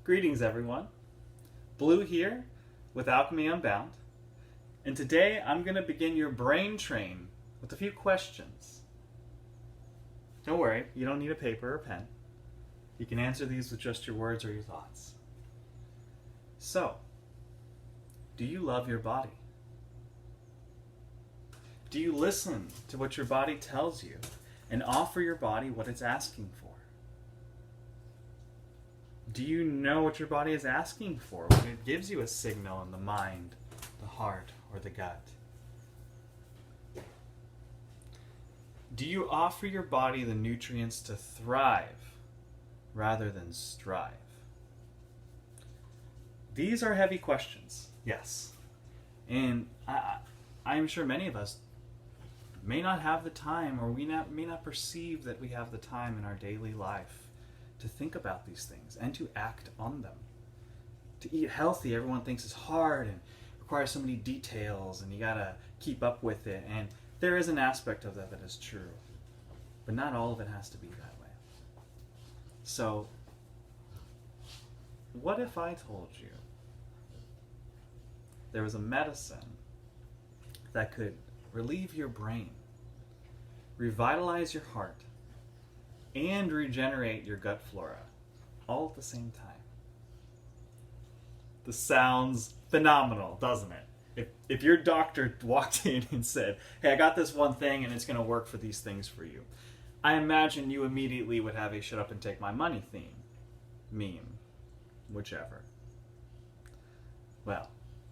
Greetings, everyone. Blue here with Alchemy Unbound, and today I'm going to begin your brain train with a few questions. Don't worry, you don't need a paper or pen. You can answer these with just your words or your thoughts. So, do you love your body? Do you listen to what your body tells you and offer your body what it's asking for? Do you know what your body is asking for when it gives you a signal in the mind, the heart, or the gut? Do you offer your body the nutrients to thrive rather than strive? These are heavy questions, yes. And I'm sure many of us may not have the time, or we may not perceive that we have the time in our daily life to think about these things and to act on them. To eat healthy, everyone thinks is hard and requires so many details, and you gotta keep up with it. And there is an aspect of that that is true, but not all of it has to be that way. So, what if I told you there was a medicine that could relieve your brain, revitalize your heart, and regenerate your gut flora all at the same time? This sounds phenomenal, doesn't it? If your doctor walked in and said, hey, I got this one thing and it's going to work for these things for you, I imagine you immediately would have a shut up and take my money theme, meme, whichever. Well,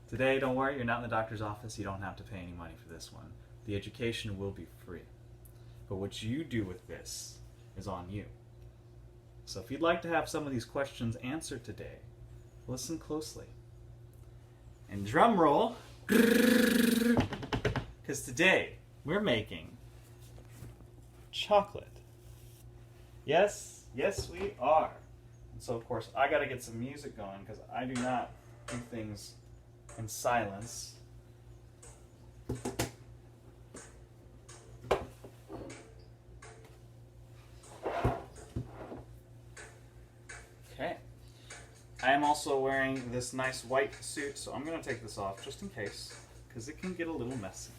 today, don't worry, you're not in the doctor's office. You don't have to pay any money for this one. The education will be free. But what you do with this is on you. So if you'd like to have some of these questions answered today, listen closely. And drum roll, because today we're making chocolate. Yes, we are. And so of course I gotta get some music going because I do not do things in silence. Okay. I am also wearing this nice white suit, so I'm going to take this off just in case, because it can get a little messy.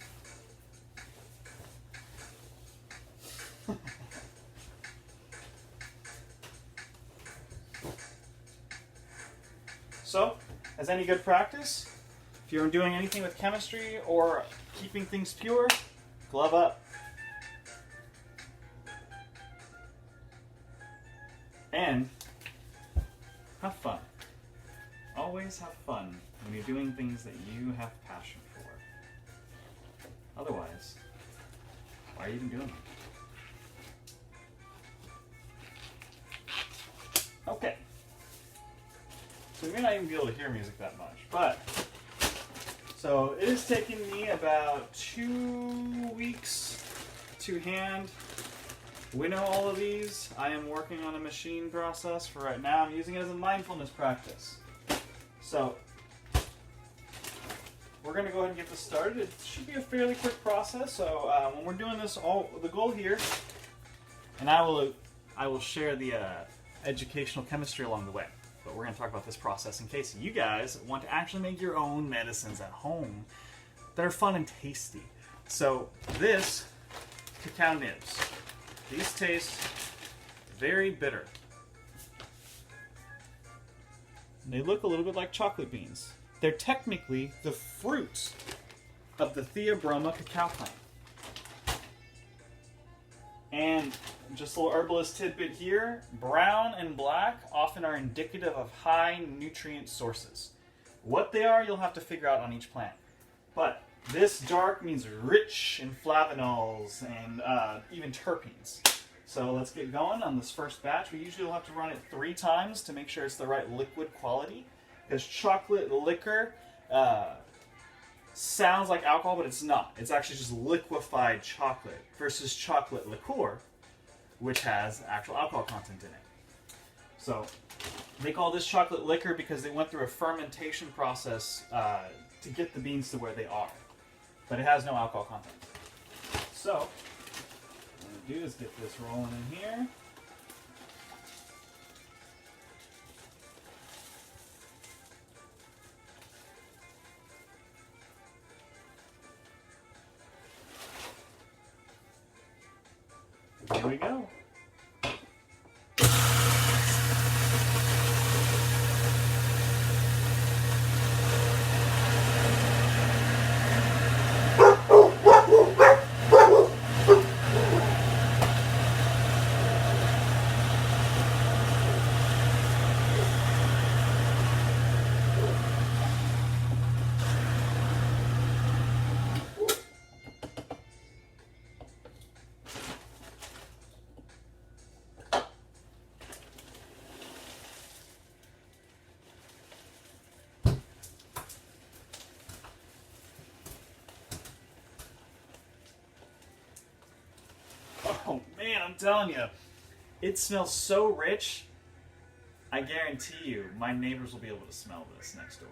So, as any good practice, if you're doing anything with chemistry or keeping things pure, glove up. And have fun. Always have fun when you're doing things that you have passion for. Otherwise, why are you even doing it? Okay. So you may not even be able to hear music that much, but so it has taken me about 2 weeks to hand winnow all of these. I am working on a machine process for right now. I'm using it as a mindfulness practice. So we're going to go ahead and get this started. It should be a fairly quick process. So when we're doing this, the goal here, and I will share the educational chemistry along the way. But we're going to talk about this process in case you guys want to actually make your own medicines at home that are fun and tasty. So this cacao nibs. These taste very bitter. And they look a little bit like chocolate beans. They're technically the fruits of the Theobroma cacao plant. And just a little herbalist tidbit here, brown and black often are indicative of high nutrient sources. What they are, you'll have to figure out on each plant. But this dark means rich in flavonols and even terpenes. So let's get going on this first batch. We usually will have to run it 3 times to make sure it's the right liquid quality. Because chocolate liquor sounds like alcohol, but it's not. It's actually just liquefied chocolate versus chocolate liqueur, which has actual alcohol content in it. So they call this chocolate liquor because they went through a fermentation process to get the beans to where they are. But it has no alcohol content. So what I'm going to do is get this rolling in here. Here we go. Oh man, I'm telling you, it smells so rich. I guarantee you, my neighbors will be able to smell this next door.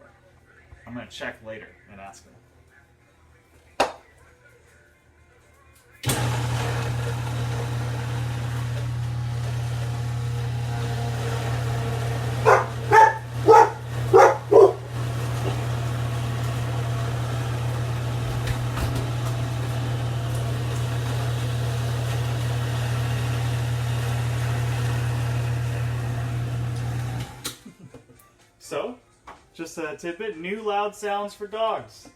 I'm gonna check later and ask them. So, just a tidbit, new loud sounds for dogs.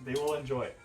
They will enjoy it.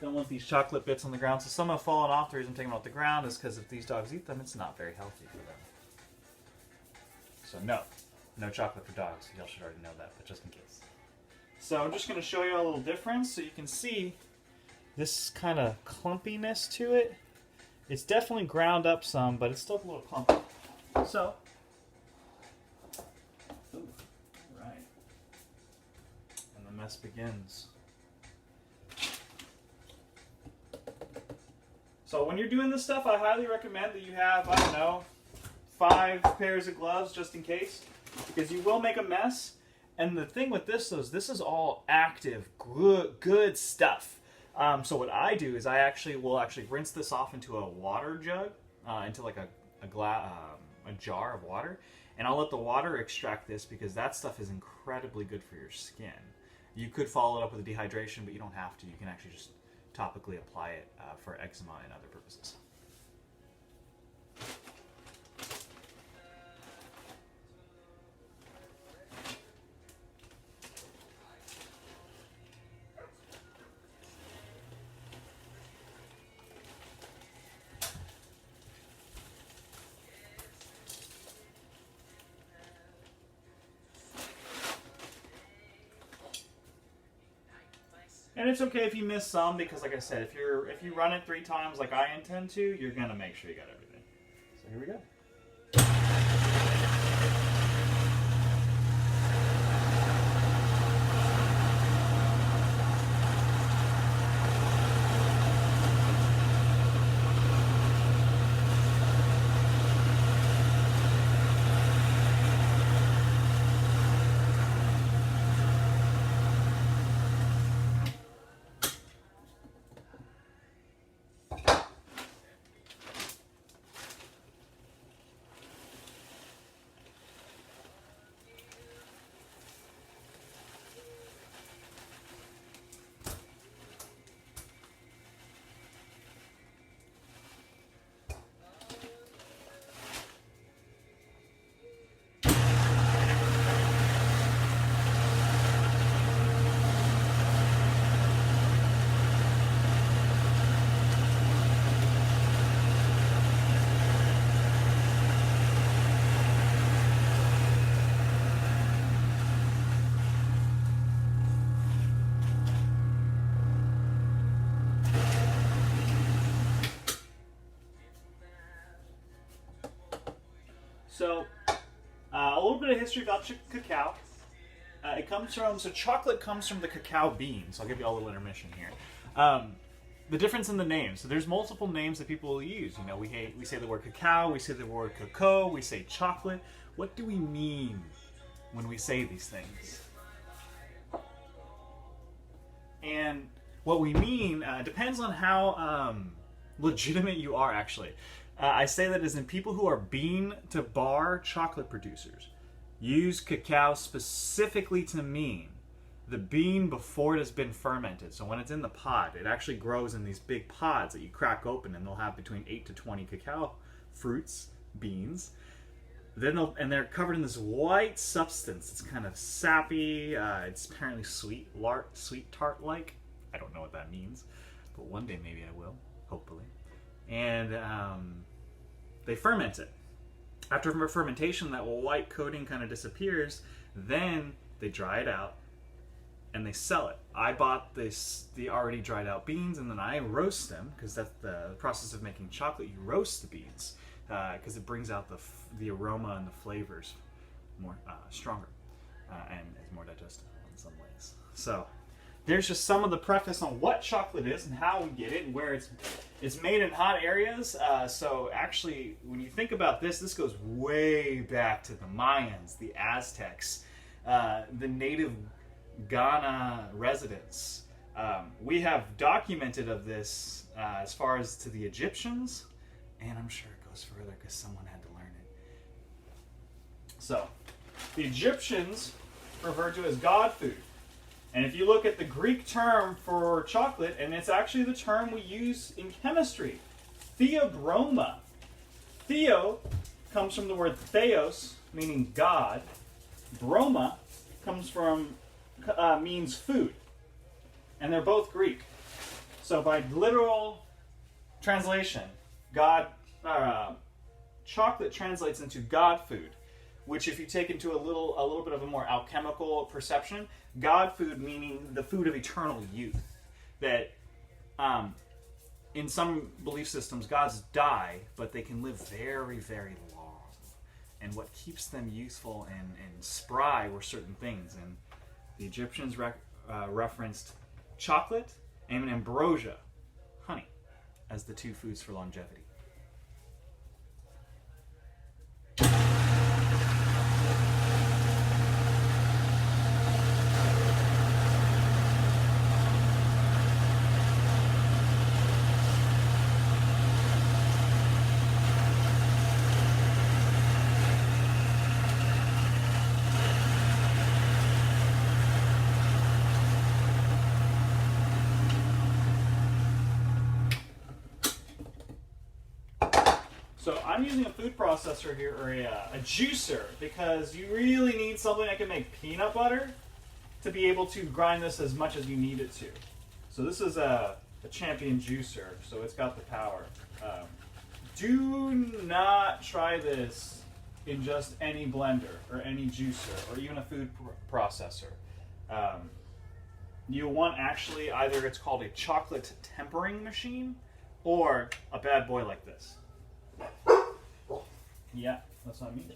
Don't want these chocolate bits on the ground. So some have fallen off. The reason I'm taking them off the ground is because if these dogs eat them, it's not very healthy for them. So no chocolate for dogs. Y'all should already know that, but just in case. So I'm just going to show you a little difference so you can see this kind of clumpiness to it. It's definitely ground up some, but it's still a little clumpy. So, right, and the mess begins. So when you're doing this stuff, I highly recommend that you have, I don't know, 5 pairs of gloves just in case, because you will make a mess. And the thing with this is this is all active, good stuff. So what I do is I will actually rinse this off into a water jug, into like a jar of water, and I'll let the water extract this because that stuff is incredibly good for your skin. You could follow it up with a dehydration, but you don't have to. You can actually just topically apply it for eczema and other purposes. And it's okay if you miss some because, like I said, if you run it 3 times like I intend to, you're gonna make sure you got everything. So here we go. So, little bit of history about cacao. It comes from, so chocolate comes from the cacao beans. I'll give you all a little intermission here. The difference in the names. So there's multiple names that people use. You know, we say the word cacao, we say the word cocoa, we say chocolate. What do we mean when we say these things? And what we mean depends on how legitimate you are, actually. I say that as in people who are bean to bar chocolate producers use cacao specifically to mean the bean before it has been fermented. So when it's in the pod, it actually grows in these big pods that you crack open, and they'll have between 8 to 20 cacao fruits, beans. Then they're covered in this white substance. It's kind of sappy. It's apparently sweet tart-like. I don't know what that means, but one day maybe I will, hopefully. And they ferment it. After fermentation, that white coating kind of disappears. Then they dry it out and they sell it. I bought the already dried out beans, and then I roast them, because that's the process of making chocolate. You roast the beans because it brings out the aroma and the flavors more stronger and is more digestible in some ways. So there's just some of the preface on what chocolate is and how we get it and where it's made in hot areas. So actually, when you think about this goes way back to the Mayans, the Aztecs, the native Ghana residents. We have documented of this as far as to the Egyptians, and I'm sure it goes further because someone had to learn it. So, the Egyptians referred to as god food. And if you look at the Greek term for chocolate, and it's actually the term we use in chemistry, theobroma. Theo comes from the word theos, meaning God. Broma comes from means food, and they're both Greek. So by literal translation, chocolate translates into God food, which if you take into a little bit of a more alchemical perception, God food meaning the food of eternal youth. That in some belief systems, gods die, but they can live very, very long. And what keeps them youthful and spry were certain things. And the Egyptians referenced chocolate and ambrosia, honey, as the two foods for longevity. So I'm using a food processor here, or a juicer, because you really need something that can make peanut butter to be able to grind this as much as you need it to. So this is a Champion juicer, so it's got the power. Do not try this in just any blender or any juicer or even a food processor. You want actually either it's called a chocolate tempering machine or a bad boy like this. Yeah, that's what I mean.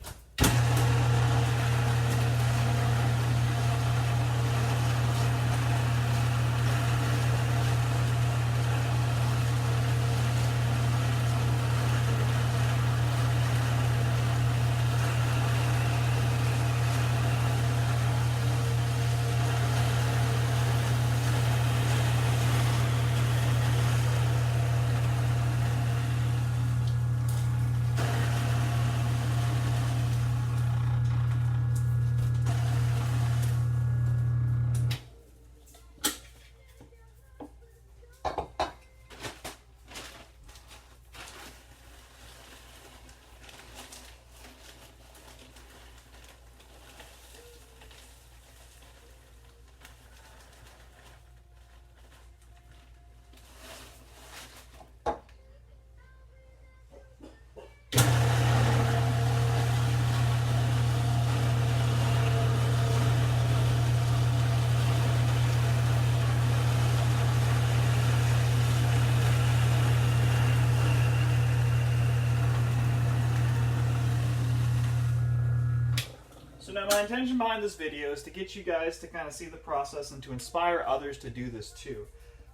So now my intention behind this video is to get you guys to kind of see the process and to inspire others to do this too.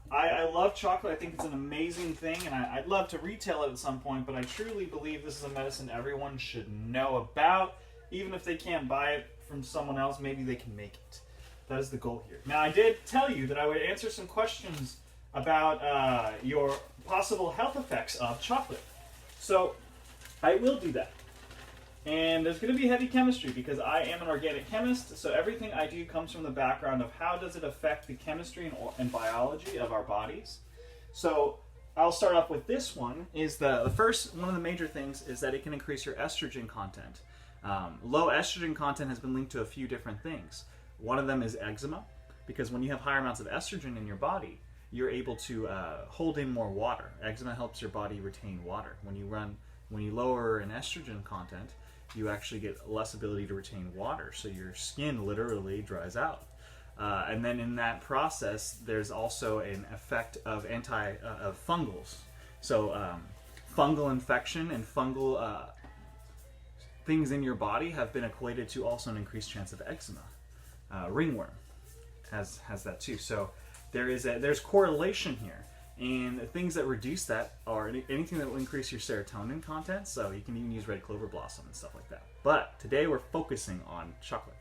I love chocolate. I think it's an amazing thing, and I'd love to retail it at some point, but I truly believe this is a medicine everyone should know about. Even if they can't buy it from someone else, maybe they can make it. That is the goal here. Now, I did tell you that I would answer some questions about your possible health effects of chocolate. So I will do that. And there's going to be heavy chemistry because I am an organic chemist, so everything I do comes from the background of how does it affect the chemistry and biology of our bodies. So I'll start off with this one. Is the first one of the major things is that it can increase your estrogen content. Low estrogen content has been linked to a few different things. One of them is eczema, because when you have higher amounts of estrogen in your body, you're able to hold in more water. Eczema helps your body retain water. When you lower an estrogen content, you actually get less ability to retain water, so your skin literally dries out. And then in that process, there's also an effect of of fungals. So fungal infection and fungal things in your body have been equated to also an increased chance of eczema. Ringworm has that too. So there's correlation here. And things that reduce that are anything that will increase your serotonin content, so you can even use red clover blossom and stuff like that. But today we're focusing on chocolate.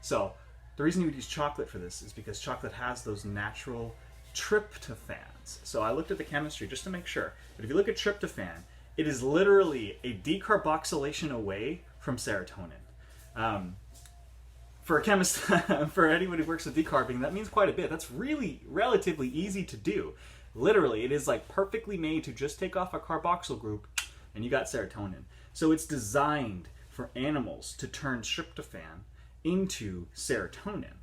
So the reason you would use chocolate for this is because chocolate has those natural tryptophans. So I looked at the chemistry just to make sure. But if you look at tryptophan, it is literally a decarboxylation away from serotonin. For a chemist, for anyone who works with decarbing, that means quite a bit. That's really relatively easy to do. Literally, it is like perfectly made to just take off a carboxyl group and you got serotonin. So it's designed for animals to turn tryptophan into serotonin.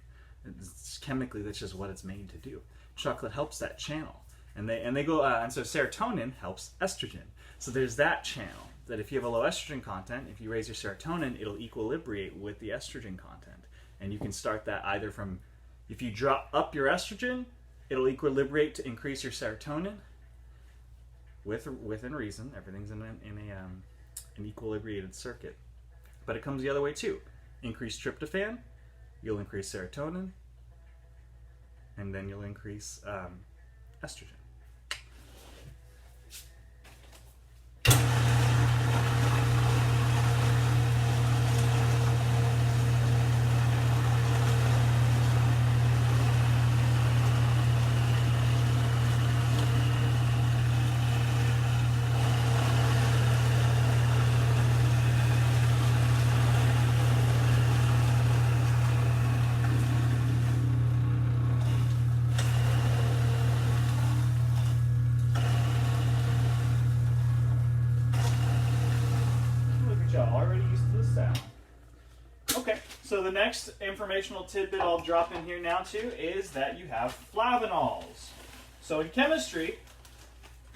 It's chemically, that's just what it's made to do. Chocolate helps that channel. And so serotonin helps estrogen. So there's that channel, that if you have a low estrogen content, if you raise your serotonin, it'll equilibrate with the estrogen content. And you can start that either from, if you drop up your estrogen, it'll equilibrate to increase your serotonin within reason. Everything's in an equilibrated circuit. But it comes the other way too. Increase tryptophan, you'll increase serotonin, and then you'll increase estrogen. Already used to the sound. Okay, so the next informational tidbit I'll drop in here now too is that you have flavanols. So in chemistry,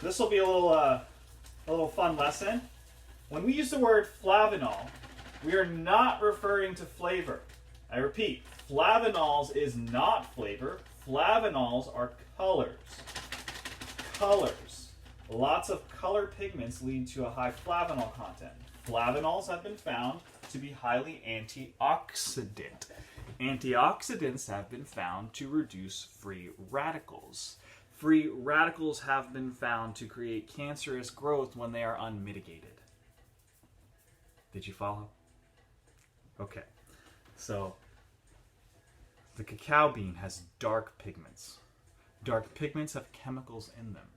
this will be a little fun lesson. When we use the word flavanol, we are not referring to flavor. I repeat, flavanols is not flavor. Flavanols are colors. Colors. Lots of color pigments lead to a high flavanol content. Flavanols have been found to be highly antioxidant. Antioxidants have been found to reduce free radicals. Free radicals have been found to create cancerous growth when they are unmitigated. Did you follow? Okay. So, the cacao bean has dark pigments. Dark pigments have chemicals in them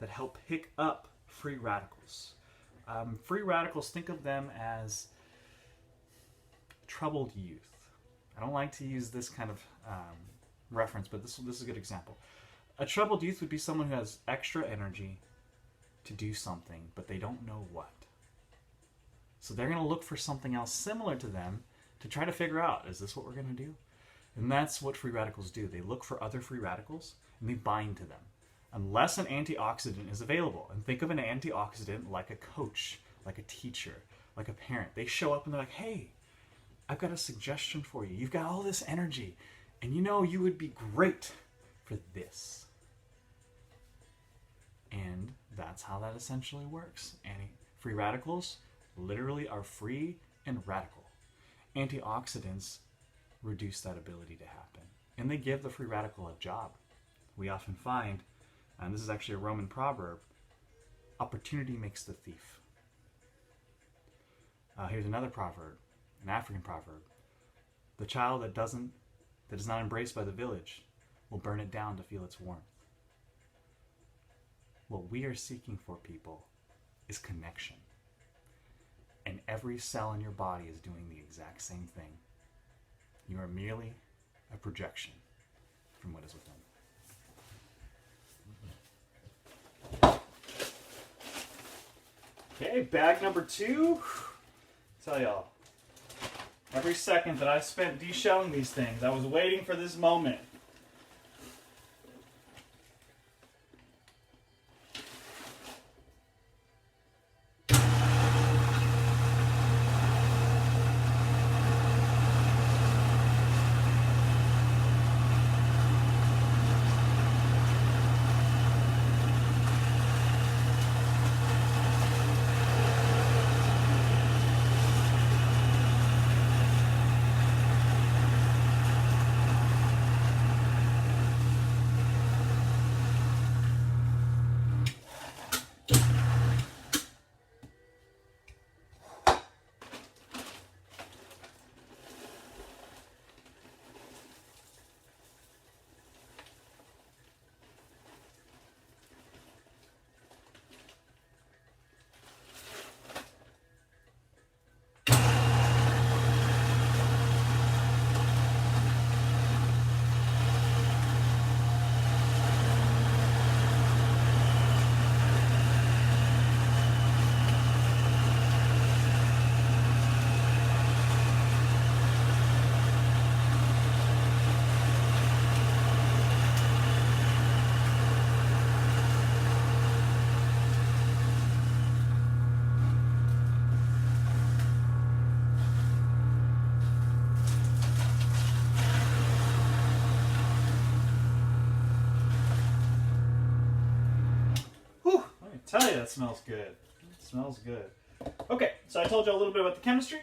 that help pick up free radicals. Free radicals, think of them as troubled youth. I don't like to use this kind of reference, but this is a good example. A troubled youth would be someone who has extra energy to do something, but they don't know what. So they're going to look for something else similar to them to try to figure out, is this what we're going to do? And that's what free radicals do. They look for other free radicals and they bind to them. Unless an antioxidant is available. And think of an antioxidant like a coach, like a teacher, like a parent. They show up and they're like, hey, I've got a suggestion for you. You've got all this energy, and you know you would be great for this. And that's how that essentially works. Free radicals literally are free and radical. antioxidants reduce that ability to happen. And they give the free radical a job. We often find, and this is actually a Roman proverb, opportunity makes the thief. Here's another proverb, an African proverb. The child that is not embraced by the village will burn it down to feel its warmth. What we are seeking for, people, is connection. And every cell in your body is doing the exact same thing. You are merely a projection from what is within. Okay, bag number 2. Tell y'all, every second that I spent deshelling these things, I was waiting for this moment. Tell you, that smells good. It smells good. Okay, so I told you a little bit about the chemistry.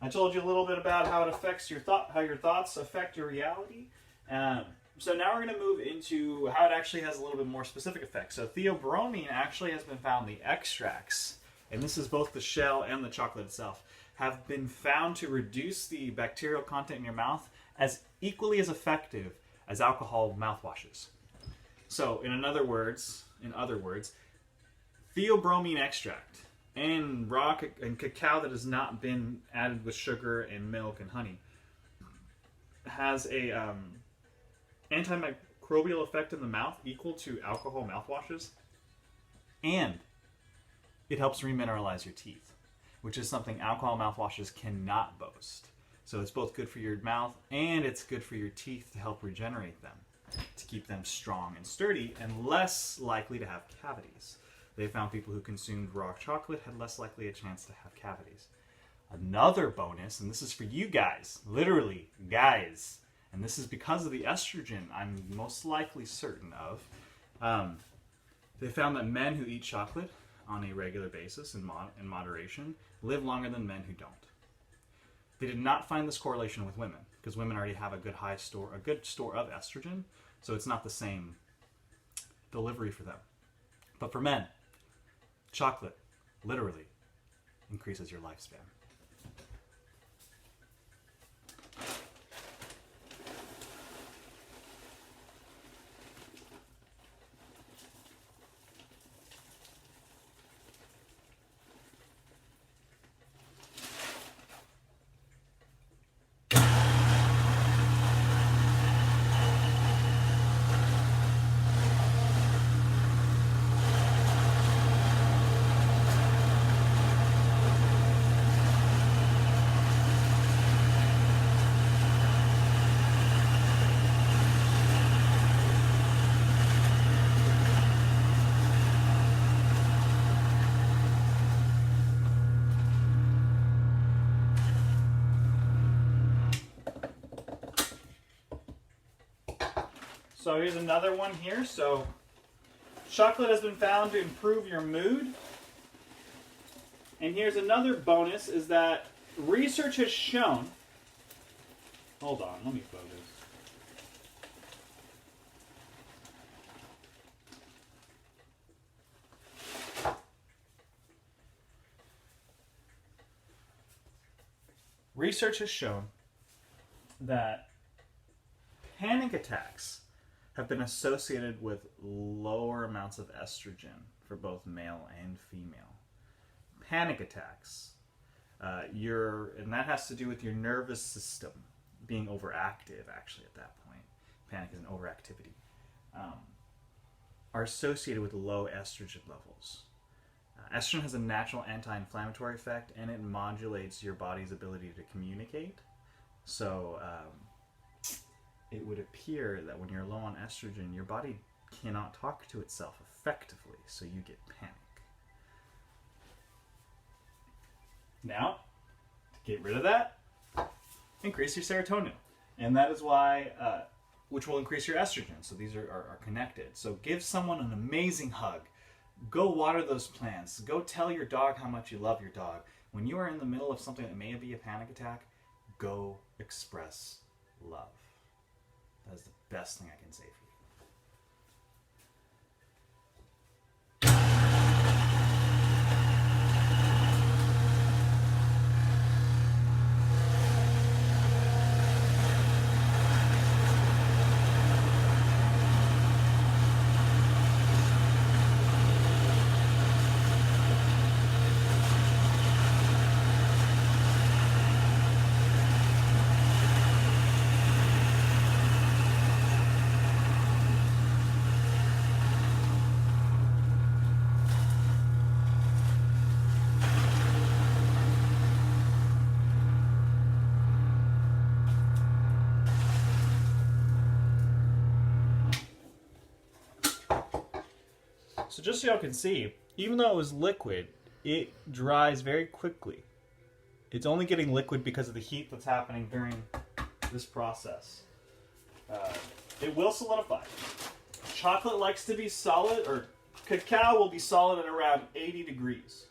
I told you a little bit about how it affects your how your thoughts affect your reality. So now we're going to move into how it actually has a little bit more specific effects. So theobromine actually has been found, the extracts, and this is both the shell and the chocolate itself, have been found to reduce the bacterial content in your mouth as equally as effective as alcohol mouthwashes. So in other words, theobromine extract and cacao that has not been added with sugar and milk and honey has a antimicrobial effect in the mouth equal to alcohol mouthwashes, and it helps remineralize your teeth, which is something alcohol mouthwashes cannot boast. So it's both good for your mouth and it's good for your teeth to help regenerate them, to keep them strong and sturdy and less likely to have cavities. They found people who consumed raw chocolate had less likely a chance to have cavities. Another bonus, and this is for you guys, literally guys, and this is because of the estrogen I'm most likely certain of. They found that men who eat chocolate on a regular basis in moderation live longer than men who don't. They did not find this correlation with women because women already have a good store of estrogen, so it's not the same delivery for them. But for men, chocolate literally increases your lifespan. So here's another one here. So chocolate has been found to improve your mood. And here's another bonus, is that research has shown Hold on, let me focus. Research has shown that panic attacks have been associated with lower amounts of estrogen for both male and female. Panic attacks, and that has to do with your nervous system being overactive, actually, at that point. Panic is an overactivity. Are associated with low estrogen levels. Estrogen has a natural anti-inflammatory effect, and it modulates your body's ability to communicate. So it would appear that when you're low on estrogen, your body cannot talk to itself effectively, so you get panic. Now, to get rid of that, increase your serotonin. And that is why, which will increase your estrogen. So these are connected. So give someone an amazing hug. Go water those plants. Go tell your dog how much you love your dog. When you are in the middle of something that may be a panic attack, go express love. That is the best thing I can say for you. So just so y'all can see, even though it was liquid, it dries very quickly. It's only getting liquid because of the heat that's happening during this process. It will solidify. Chocolate likes to be solid, or cacao will be solid at around 80 degrees.